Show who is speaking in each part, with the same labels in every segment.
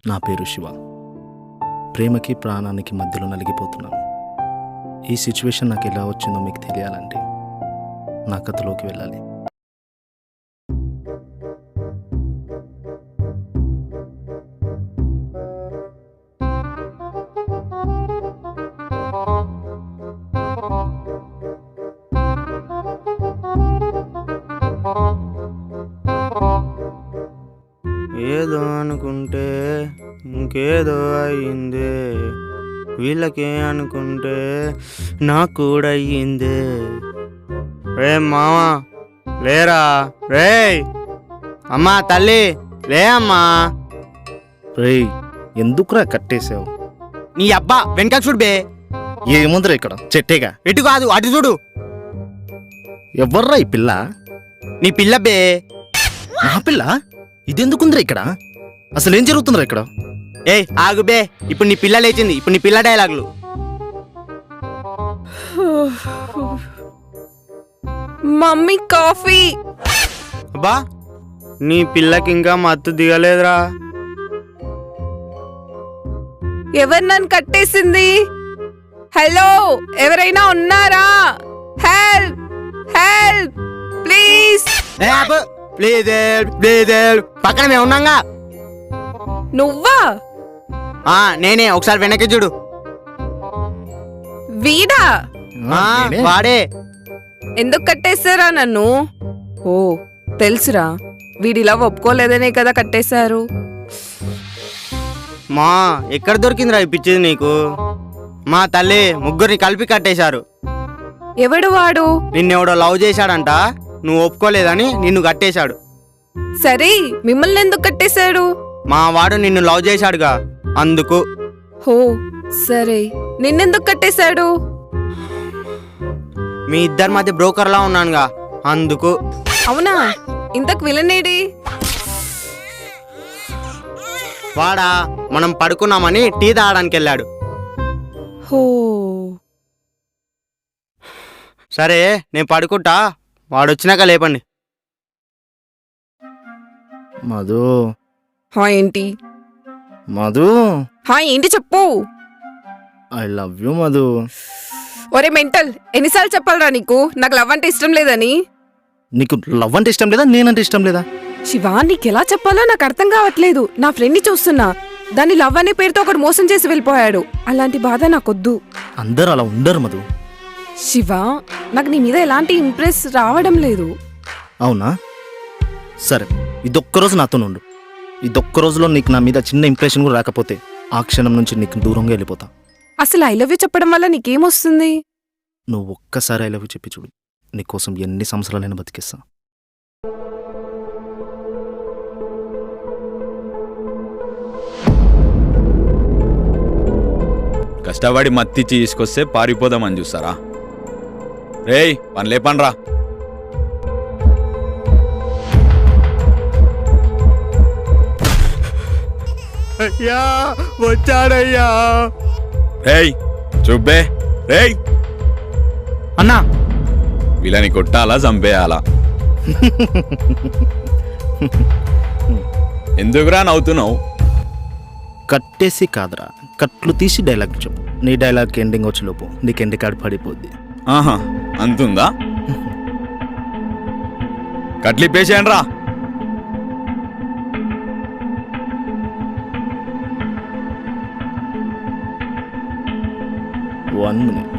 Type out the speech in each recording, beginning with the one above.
Speaker 1: నా పేరు శివ. ప్రేమకి ప్రాణానికి మధ్యలో నలిగిపోతున్నాను. ఈ సిచ్యువేషన్ నాకు ఎలా వచ్చిందో మీకు తెలియాలంటే నా కథలోకి వెళ్ళాలి.
Speaker 2: ఏదో అనుకుంటే ఇంకేదో అయ్యిందే, వీళ్ళకే అనుకుంటే నాకు కూడా అయ్యిందే. రే మామా లేరా, రే అమ్మా తల్లి లే అమ్మా.
Speaker 1: రేయ్, ఎందుకురా కట్టేసావు?
Speaker 2: నీ అబ్బా వెనక చూడు బే.
Speaker 1: ఏముందిరా ఇక్కడ, చెట్టేగా.
Speaker 2: ఎటు కాదు అటు చూడు.
Speaker 1: ఎవర్రా ఈ పిల్ల?
Speaker 2: నీ పిల్ల బే.
Speaker 1: నా పిల్ల? ఇదెందుకుందిరా ఇక్కడ? అసలు ఏం జరుగుతుందిరా ఇక్కడ?
Speaker 2: ఏయ్ ఆగు బే, ఇప్పుడు నీ పిల్ల లేచింది. ఇప్పుడు నీ పిల్ల డైలాగులు.
Speaker 3: Mummy coffee.
Speaker 2: అబ్బా నీ పిల్లకి ఇంకా మత్తు దిగలేదురా.
Speaker 3: ఎవరు నన్ను కట్టేసింది? హలో, ఎవరైనా ఉన్నారా? Help help please.
Speaker 2: Please please, పక్కన మేము ఉన్నాగా.
Speaker 3: నువ్వా?
Speaker 2: నేనే, ఒకసారి వెనక్కి చూడు.
Speaker 3: వీడా?
Speaker 1: నేనే.
Speaker 2: వాడే.
Speaker 3: ఎందుకు కట్టేశారా నన్ను? ఓ తెలుసురా, వీడిలా ఒప్పుకోలేదనే కదా కట్టేశారు.
Speaker 2: మా ఎక్కడ దొరికిందిరా ఇప్పించేది నీకు? మా తల్లి ముగ్గురిని కలిపి కట్టేశారు.
Speaker 3: ఎవడు వాడు?
Speaker 2: నిన్నెవడో లవ్ చేశాడంట, నువ్వు ఒప్పుకోలేదని నిన్ను కట్టేశాడు.
Speaker 3: సరే, మిమ్మల్ని ఎందుకు కట్టేశాడు?
Speaker 2: మా వాడు నిన్ను లవ్ చేశాడుగా, అందుకు.
Speaker 3: హో సరే, నిన్నెందుకు కట్టేశాడు?
Speaker 2: మీ ఇద్దరి మధ్య బ్రోకర్లా ఉన్నానుగా, అందుకు.
Speaker 3: అవునా? ఇంతకు విలనేడి?
Speaker 2: వాడా మనం పడుకున్నామని టీ తాగడానికి వెళ్ళాడు.
Speaker 3: హో
Speaker 2: సరే నేను పడుకుంటా, వాడొచ్చినాక లేపండి.
Speaker 1: మధు,
Speaker 3: ఏంటి?
Speaker 1: మధు,
Speaker 3: ఏంటి చెప్పు.
Speaker 1: I love you Madhu.
Speaker 3: ఒరే మెంటల్, ఎన్నిసార్లు చెప్పాలరా నీకు నాకు లవ్ అంటే ఇష్టం లేదని?
Speaker 1: నీకు లవ్ అంటే ఇష్టం లేదా, నేనంటే ఇష్టం లేదా?
Speaker 3: శివా, నీకెలా చెప్పాలో నాకు అర్థం కావట్లేదు. నా ఫ్రెండ్ని చూస్తున్నా, దాన్ని లవ్ అనే పేరుతో ఒకడు మోసం చేసి వెళ్ళిపోయాడు. అలాంటి బాధ నాకొద్దు.
Speaker 1: అందరూ అలా ఉండరు మధు.
Speaker 3: శివా, నాకు నీ మీద ఎలాంటి ఇంప్రెస్ రావడం లేదు.
Speaker 1: అవునా? సరే, ఇదొక్కరోజు నాతో ఉండు. ఇదొక్క రోజులో నీకు నా మీద చిన్న ఇంప్రెషన్ కూడా రాకపోతే ఆ క్షణం నుంచి నీకు దూరంగా వెళ్ళిపోతా.
Speaker 3: అసలు ఐ లవ్ యూ చెప్పడం వల్ల నీకేమొస్తుంది?
Speaker 1: నువ్వు ఒక్కసారి ఐ లవ్ యూ చెప్పి చూడు, నీకోసం ఎన్ని సంవత్సరాలైనా బతికేస్తా.
Speaker 4: కష్టపడి మత్తిచ్చి తీసుకొస్తే పారిపోదామని చూస్తారా? రేయ్ పనిలే పనిరా.
Speaker 2: అయ్యా వచ్చాడయ్యా.
Speaker 4: రేయ్ చూబ్బే. రేయ్
Speaker 2: అన్నా,
Speaker 4: వీళ్ళని కొట్టాలా చంపేయాలా? ఎందుకురా నవ్వుతున్నావు?
Speaker 1: కట్టేసి కాదురా, కట్లు తీసి డైలాగ్ చెప్పు. నీ డైలాగ్ ఎండింగ్ వచ్చేలోపు నీకు ఎండి కార్డు పడిపోద్ది.
Speaker 4: ఆహా అంతుందా? కట్లిప్పేసేయండి రా.
Speaker 1: One minute.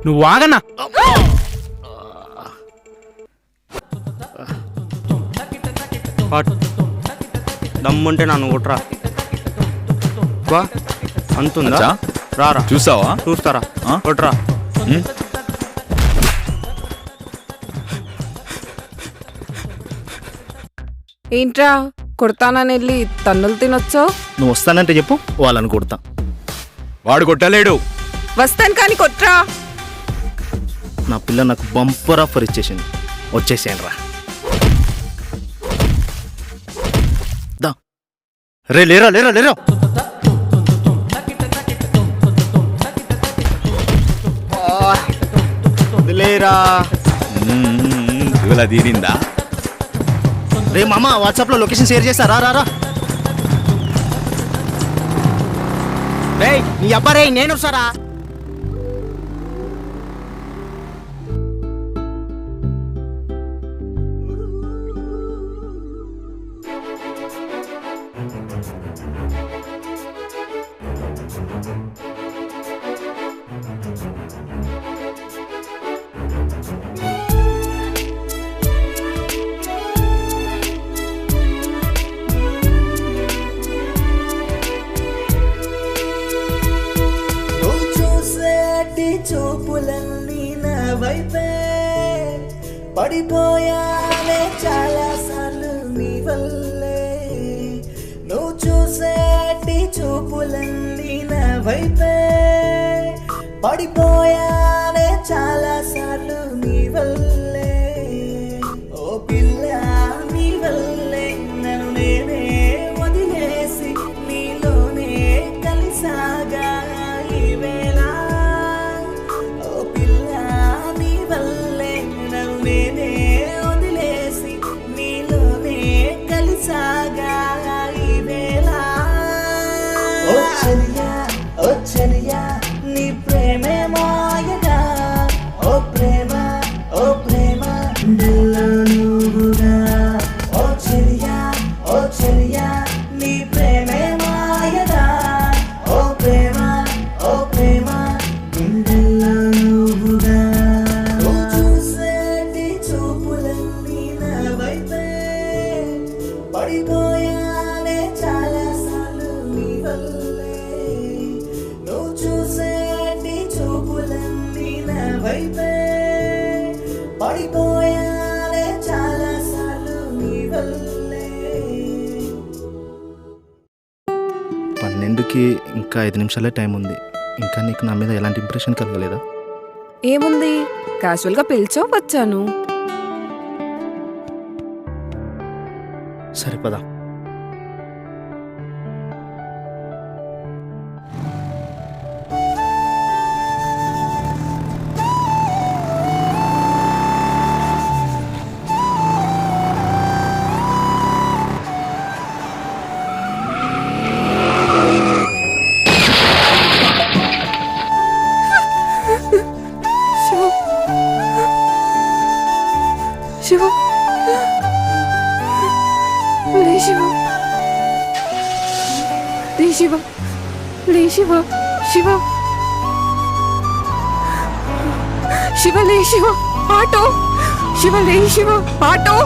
Speaker 2: నువ్వు వాగన్నా. దమ్ముంటే నన్ను కొట్రా. అంతుందా?
Speaker 4: అచ్చా,
Speaker 2: రారా
Speaker 4: చూసావా?
Speaker 2: చూస్తారా?
Speaker 4: ఆ?
Speaker 2: కొట్రా.
Speaker 4: ఉమ్,
Speaker 3: ఏంట్రా, కొడతానని వెళ్ళి తన్నులు తినొచ్చో?
Speaker 1: నువ్వు వస్తానంటే చెప్పు, వాళ్ళని కొడతా.
Speaker 4: వాడు కొట్టలేడు.
Speaker 3: వస్తాను కానీ కొట్రా.
Speaker 1: నా పిల్ల నాకు బంపర్ ఆఫర్ ఇచ్చేసింది, వచ్చేసేయండి రా. దా రే, లేరా లేరా లేరా.
Speaker 2: వదిలేరా.
Speaker 4: ఇవాళ తీరిందా?
Speaker 1: రే మామ వాట్సాప్లో లొకేషన్ షేర్ చేస్తారా? రా
Speaker 2: రేయ్ నీ అబ్బా రేయ్, నేను వస్తారా?
Speaker 5: నువ్వు చూసేటి చూపులన్నీ నా వైపే పడిపోయానే చాలా సార్లు నీ వల్లే. నువ్వు చూసేటి చూపులన్నీ నా వైపే పడిపోయానే చాలా సార్లు నీ వల్లే. ఓ పిల్ల నీ వల్లే నన్ను నేనే వదిలేసి నీలోనే కలిసాగా ఈ వేళ. ఓ పిల్ల నీ వల్లే నన్ను నేనే వదిలేసి నీలోనే కలిసాగా ఈ వేళ. ఓ చెలియా నీ ప్రేమే మాయగా. ఓ ప్రేమ గుండెల్లో నువ్వుగా. ఓ చెలియా నీ ప్రేమే మాయగా. ఓ ప్రేమ గుండెల్లో నువ్వుగా. నువ్వు చూసేటి చూపులన్నీ నా వైపే పడిపోయానే చాలా సార్లు నీ వల్లే. నువ్వు చూసేటి చూపులన్నీ నా వైపే పడిపోయానే చాలా సార్లు నీ వల్లే.
Speaker 1: 12కి ఇంకా 5 నిమిషాలే టైం ఉంది. ఇంకా నీకు నా మీద ఎలాంటి ఇంప్రెషన్ కలగలేదా?
Speaker 3: ఏముంది, క్యాజువల్గా పిలిచో వచ్చాను.
Speaker 1: సరే పదా.
Speaker 3: శివ లే శివ లే శివ లే శివ శివ శివ లే శివ ఆటో శివ లే శివ ఆటో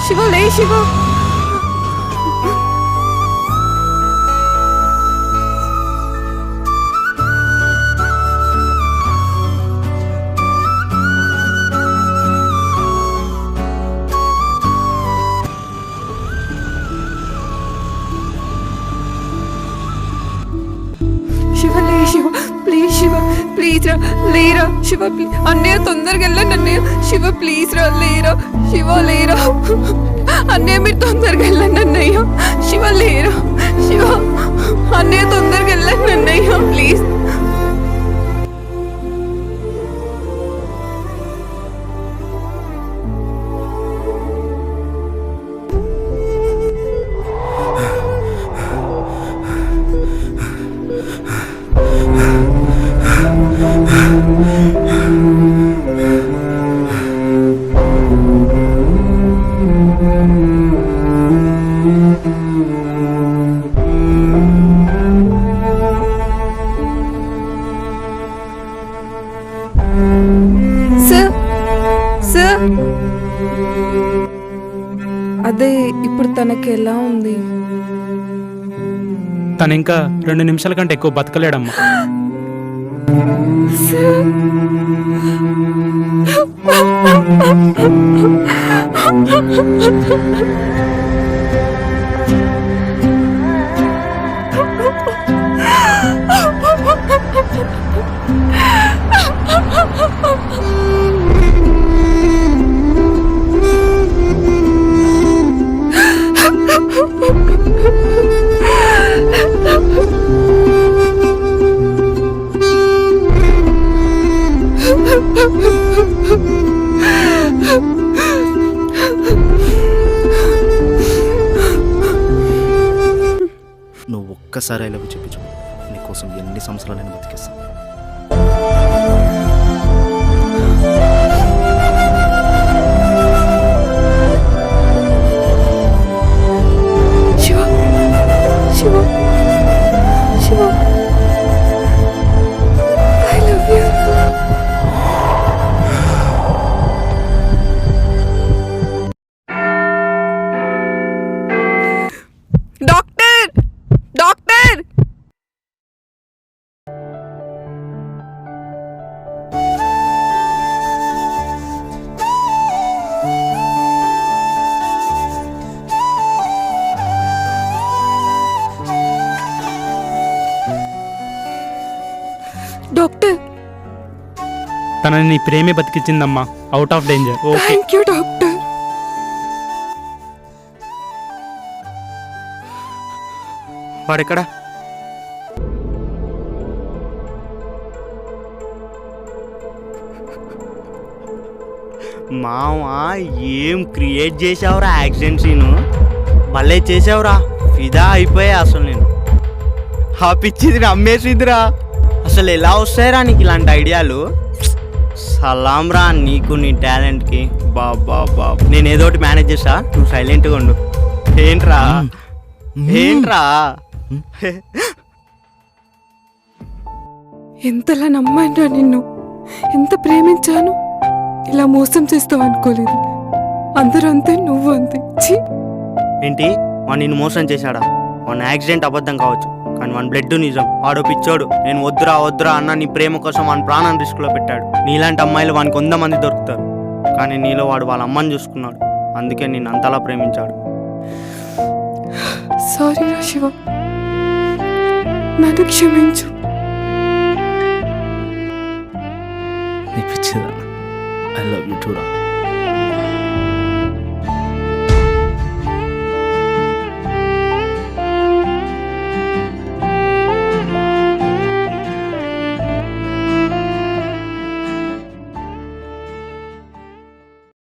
Speaker 3: శివ లే శివ. శివ లే శివ ప్లీజ్ శివ ప్లీజ్ రా లేరా శివ ప్లీజ్. అన్నయ్య తొందరగా వెళ్ళండి అన్నయ్య. శివ ప్లీజ్ రా లేరా శివ లేరా అన్నయ్య, మీరు తొందరగా వెళ్ళండి అన్నయ్య. శివ లేరా శివ అన్నయ్య తొందరగా వెళ్ళండి అన్నయ్య ప్లీజ్. సార్ అదే ఇప్పుడు తనకి ఎలా ఉంది?
Speaker 6: తను ఇంకా 2 నిమిషాల కంటే ఎక్కువ బతకలేడమ్మా.
Speaker 1: ఒక్కసారి ఐ లవ్ యూ చెప్పించు, నీకోసం ఎన్ని సంవత్సరాలైనా బతికిస్తాను.
Speaker 3: Shiva Shiva Shiva I love you. Doctor doctor doctor
Speaker 6: తనని నీ ప్రేమే బతికించిందమ్మా. Out of danger. Okay.
Speaker 3: Thank you doctor.
Speaker 2: వాడెక్కడ? మావా ఏం క్రియేట్ చేసావురా యాక్సిడెంట్ సీను, భలే చేసావురా. ఫిదా అయిపోయా అసలు నేను. ఆ పిచ్చిది నమ్మేసిందిరా. అసలు ఎలా వస్తాయిరా నీకు ఇలాంటి ఐడియాలు? సలాం రా నీకు, నీ టాలెంట్కి. బాబా బాబు, నేను ఏదో ఒకటి మేనేజ్ చేస్తా, నువ్వు సైలెంట్గా ఉండు. ఏంట్రా ఏంట్రా?
Speaker 3: ఎంతలా నమ్మాను నిన్ను, ఎంత ప్రేమించాను. ఇలా మోసం చేస్తావు అనుకోలేదు. అందరూ అంతే, నువ్వు అంతే. ఛీ!
Speaker 2: ఏంటి వాడు నిన్ను మోసం చేశాడా? వాడిని యాక్సిడెంట్ అబద్ధం కావచ్చు, కానీ వాని బ్లడ్ నిజం. వాడు పిచ్చోడు. నేను వద్దురా వద్దురా అన్న నీ ప్రేమ కోసం వాని ప్రాణం రిస్క్లో పెట్టాడు. నీలాంటి అమ్మాయిలు వానికి 100 మంది దొరుకుతారు, కానీ నీలో వాడు వాళ్ళ అమ్మని చూసుకున్నాడు. అందుకే నిన్ను అంతలా ప్రేమించాడు.
Speaker 3: సారీ రా శివ, నన్ను క్షమించు.
Speaker 1: నీ పిచ్చిదా, ఐ లవ్ యూ టూ రా.